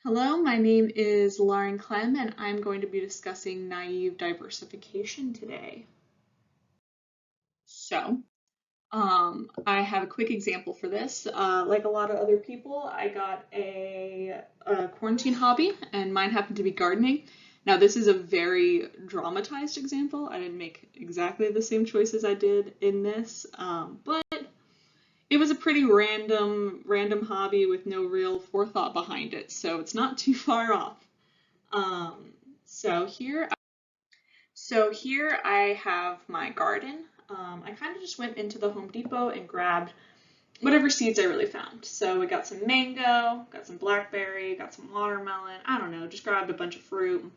Hello, my name is Lauren Clem, and I'm going to be discussing naive diversification today. I have a quick example for this. Like a lot of other people, I got a quarantine hobby, and mine happened to be gardening. Now, this is a very dramatized example. I didn't make exactly the same choices I did in this, but it was a pretty random hobby with no real forethought behind it, so it's not too far off. Um, so here, so here I have my garden. I kind of just went into the Home Depot and grabbed whatever seeds I really found. So we got some mango, got some blackberry, got some watermelon. I don't know, just grabbed a bunch of fruit.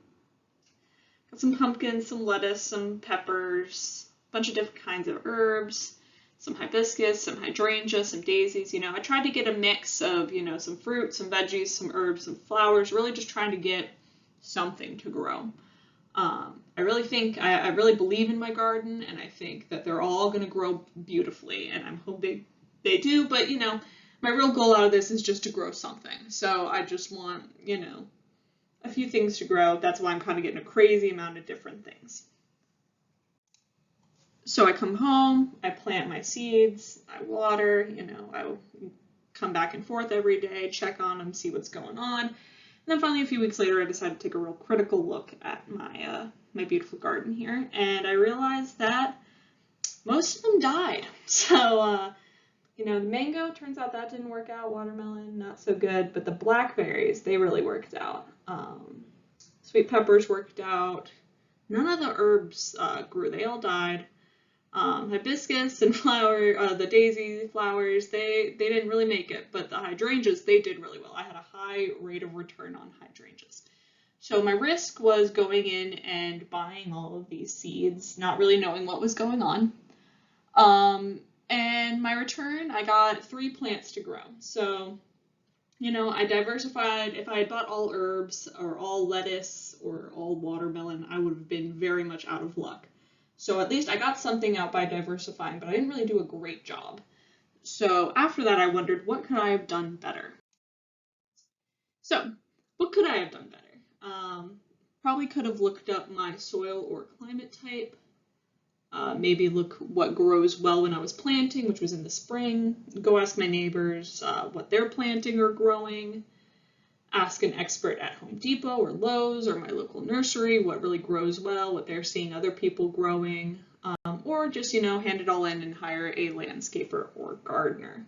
Got some pumpkins, some lettuce, some peppers, a bunch of different kinds of herbs, some hibiscus, some hydrangea, some daisies. I tried to get a mix of, some fruit, some veggies, some herbs, some flowers, really just trying to get something to grow. I really think, I really believe in my garden, and I think that they're all going to grow beautifully, and I hope they do, but, my real goal out of this is just to grow something. So I just want, a few things to grow. That's why I'm kind of getting a crazy amount of different things. So I come home, I plant my seeds, I water, I come back and forth every day, check on them, see what's going on. And then finally, a few weeks later, I decided to take a real critical look at my beautiful garden here, and I realized that most of them died. So, the mango, turns out that didn't work out. Watermelon, not so good, but the blackberries, they really worked out. Sweet peppers worked out. None of the herbs grew. They all died. Hibiscus and the daisy flowers, they didn't really make it, but the hydrangeas, they did really well. I had a high rate of return on hydrangeas. So my risk was going in and buying all of these seeds, not really knowing what was going on. And my return, I got 3 plants to grow. So, I diversified. If I had bought all herbs or all lettuce or all watermelon, I would have been very much out of luck. So at least I got something out by diversifying, but I didn't really do a great job. So after that, I wondered, what could I have done better? So, what could I have done better? Probably could have looked up my soil or climate type. Maybe look what grows well when I was planting, which was in the spring. Go ask my neighbors what they're planting or growing. Ask an expert at Home Depot or Lowe's or my local nursery what really grows well, what they're seeing other people growing, or just, hand it all in and hire a landscaper or gardener.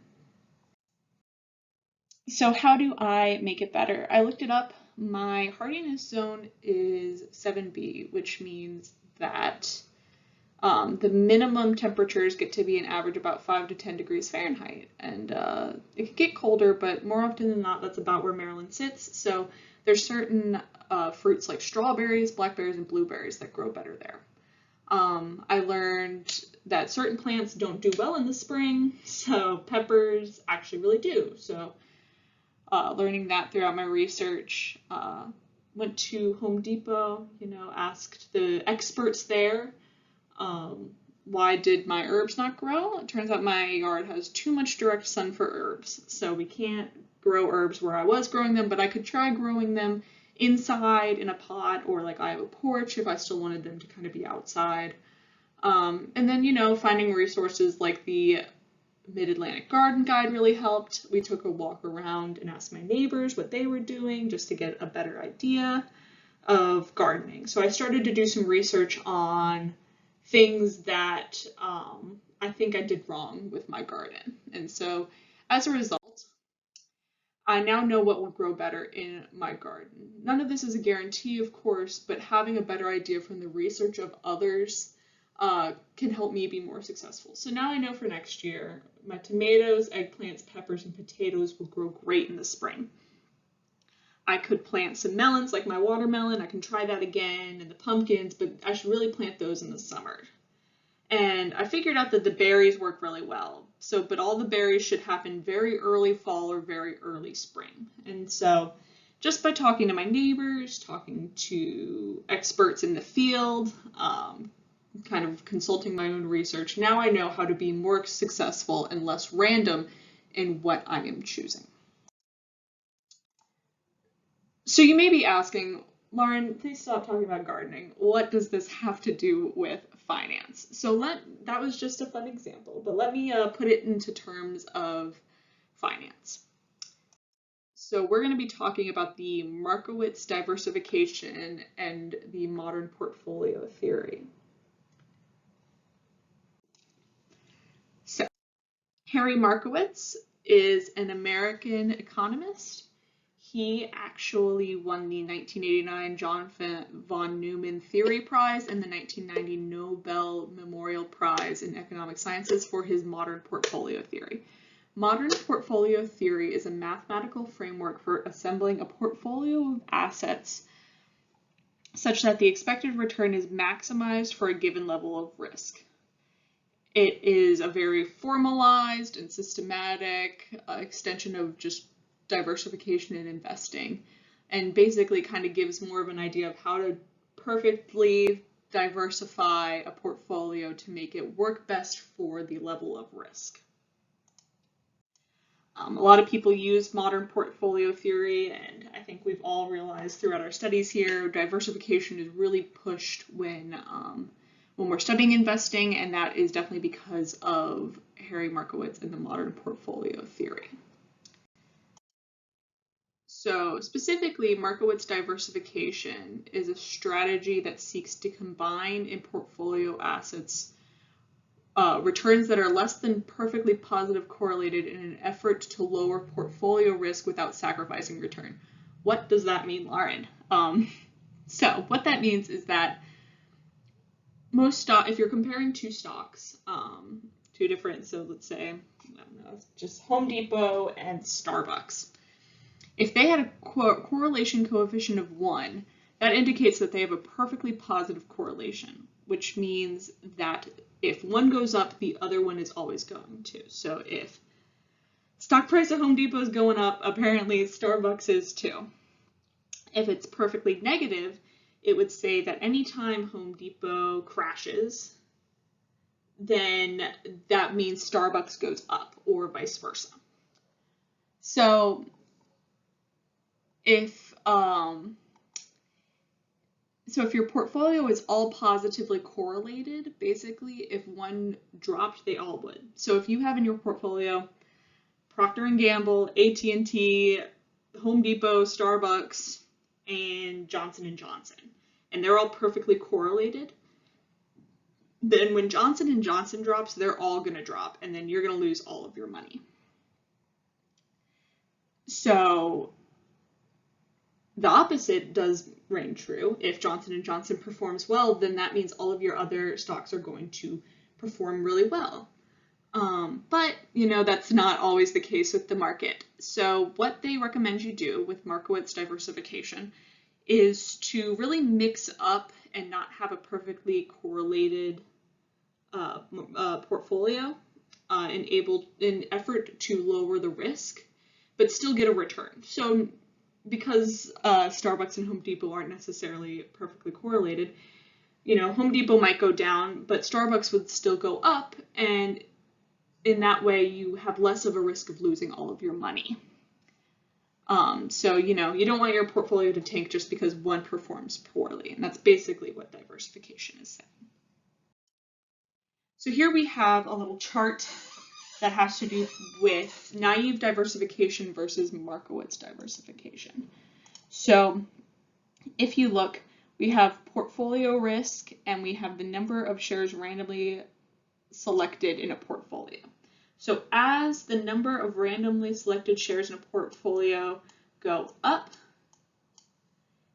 So how do I make it better? I looked it up. My hardiness zone is 7B, which means that the minimum temperatures get to be an average about 5 to 10 degrees Fahrenheit. And it could get colder, but more often than not, that's about where Maryland sits. So there's certain fruits like strawberries, blackberries, and blueberries that grow better there. I learned that certain plants don't do well in the spring, so peppers actually really do. So learning that throughout my research, went to Home Depot, asked the experts there, why did my herbs not grow? It turns out my yard has too much direct sun for herbs, so we can't grow herbs where I was growing them, but I could try growing them inside in a pot, or like I have a porch if I still wanted them to kind of be outside. And then, finding resources like the Mid-Atlantic Garden Guide really helped. We took a walk around and asked my neighbors what they were doing just to get a better idea of gardening. So I started to do some research on things that I think I did wrong with my garden. And so as a result, I now know what will grow better in my garden. None of this is a guarantee, of course, but having a better idea from the research of others can help me be more successful. So now I know for next year, my tomatoes, eggplants, peppers, and potatoes will grow great in the spring. I could plant some melons like my watermelon. I can try that again, and the pumpkins, but I should really plant those in the summer. And I figured out that the berries work really well. So, but all the berries should happen very early fall or very early spring. And so just by talking to my neighbors, talking to experts in the field, kind of consulting my own research, now I know how to be more successful and less random in what I am choosing. So you may be asking, Lauren, please stop talking about gardening. What does this have to do with finance? So that was just a fun example, but let me put it into terms of finance. So we're going to be talking about the Markowitz diversification and the modern portfolio theory. So Harry Markowitz is an American economist. He actually won the 1989 John von Neumann Theory Prize and the 1990 Nobel Memorial Prize in Economic Sciences for his modern portfolio theory. Modern portfolio theory is a mathematical framework for assembling a portfolio of assets such that the expected return is maximized for a given level of risk. It is a very formalized and systematic extension of just diversification and investing, and basically kind of gives more of an idea of how to perfectly diversify a portfolio to make it work best for the level of risk. A lot of people use modern portfolio theory, and I think we've all realized throughout our studies here, diversification is really pushed when we're studying investing, and that is definitely because of Harry Markowitz and the modern portfolio theory. So specifically, Markowitz diversification is a strategy that seeks to combine in portfolio assets returns that are less than perfectly positive correlated in an effort to lower portfolio risk without sacrificing return. What does that mean, Lauren? So what that means is that if you're comparing two stocks, two different, so let's say, I don't know, just Home Depot and Starbucks. If they had a correlation coefficient of 1, that indicates that they have a perfectly positive correlation, which means that if one goes up, the other one is always going to. So if stock price of Home Depot is going up, apparently Starbucks is too. If it's perfectly negative, it would say that anytime Home Depot crashes, then that means Starbucks goes up, or vice versa. So if your portfolio is all positively correlated, basically if one dropped, they all would. So if you have in your portfolio Procter & Gamble, AT&T, Home Depot, Starbucks, and Johnson & Johnson, and they're all perfectly correlated, then when Johnson & Johnson drops, they're all going to drop, and then you're going to lose all of your money. So the opposite does ring true. If Johnson & Johnson performs well, then that means all of your other stocks are going to perform really well. But, that's not always the case with the market. So what they recommend you do with Markowitz diversification is to really mix up and not have a perfectly correlated portfolio in effort to lower the risk, but still get a return. So because Starbucks and Home Depot aren't necessarily perfectly correlated, Home Depot might go down, but Starbucks would still go up, and in that way you have less of a risk of losing all of your money. So, you don't want your portfolio to tank just because one performs poorly, and that's basically what diversification is saying. So here we have a little chart that has to do with naive diversification versus Markowitz diversification. So if you look, we have portfolio risk and we have the number of shares randomly selected in a portfolio. So as the number of randomly selected shares in a portfolio go up,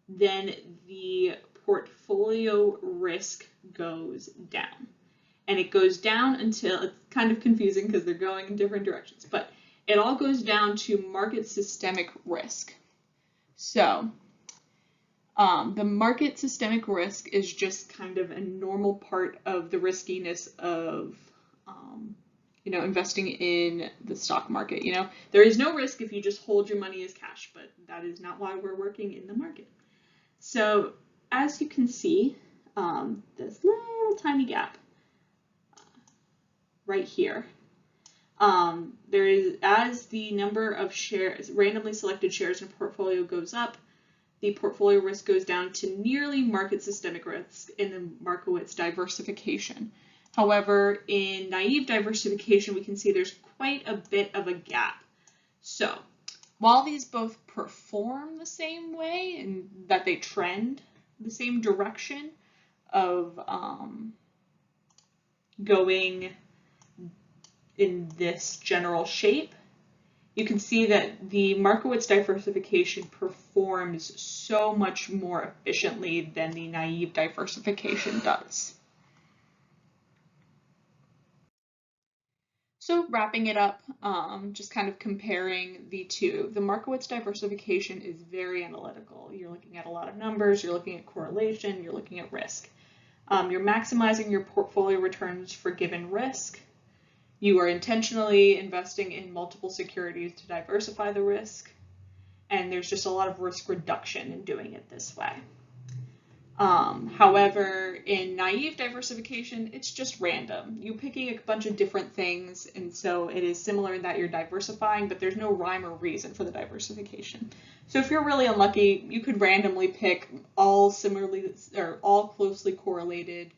then the portfolio risk goes down. And it goes down until, it's kind of confusing because they're going in different directions, but it all goes down to market systemic risk. So the market systemic risk is just kind of a normal part of the riskiness of investing in the stock market. There is no risk if you just hold your money as cash, but that is not why we're working in the market. So as you can see, this little tiny gap right here, as the number of shares, randomly selected shares in a portfolio goes up, the portfolio risk goes down to nearly market systemic risk in the Markowitz diversification. However, in naive diversification, we can see there's quite a bit of a gap. So while these both perform the same way and that they trend the same direction of going in this general shape, you can see that the Markowitz diversification performs so much more efficiently than the naive diversification does. So wrapping it up, just kind of comparing the two, the Markowitz diversification is very analytical. You're looking at a lot of numbers, you're looking at correlation, you're looking at risk. You're maximizing your portfolio returns for given risk. You are intentionally investing in multiple securities to diversify the risk. And there's just a lot of risk reduction in doing it this way. However, in naive diversification, it's just random. You're picking a bunch of different things, and so it is similar in that you're diversifying, but there's no rhyme or reason for the diversification. So if you're really unlucky, you could randomly pick all similarly or all closely correlated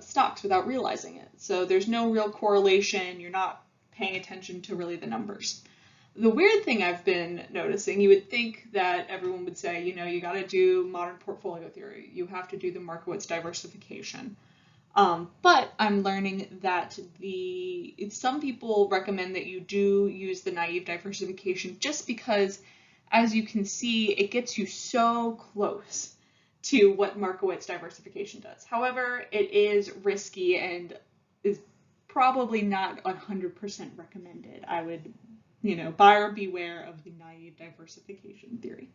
stocks without realizing it. So there's no real correlation. You're not paying attention to really the numbers. The weird thing I've been noticing, you would think that everyone would say, you know, you got to do modern portfolio theory. You have to do the Markowitz diversification. But I'm learning that some people recommend that you do use the naive diversification just because, as you can see, it gets you so close to what Markowitz diversification does. However, it is risky and is probably not 100% recommended. I would, buyer beware of the naive diversification theory.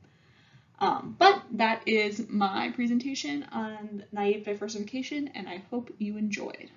But that is my presentation on naive diversification, and I hope you enjoyed.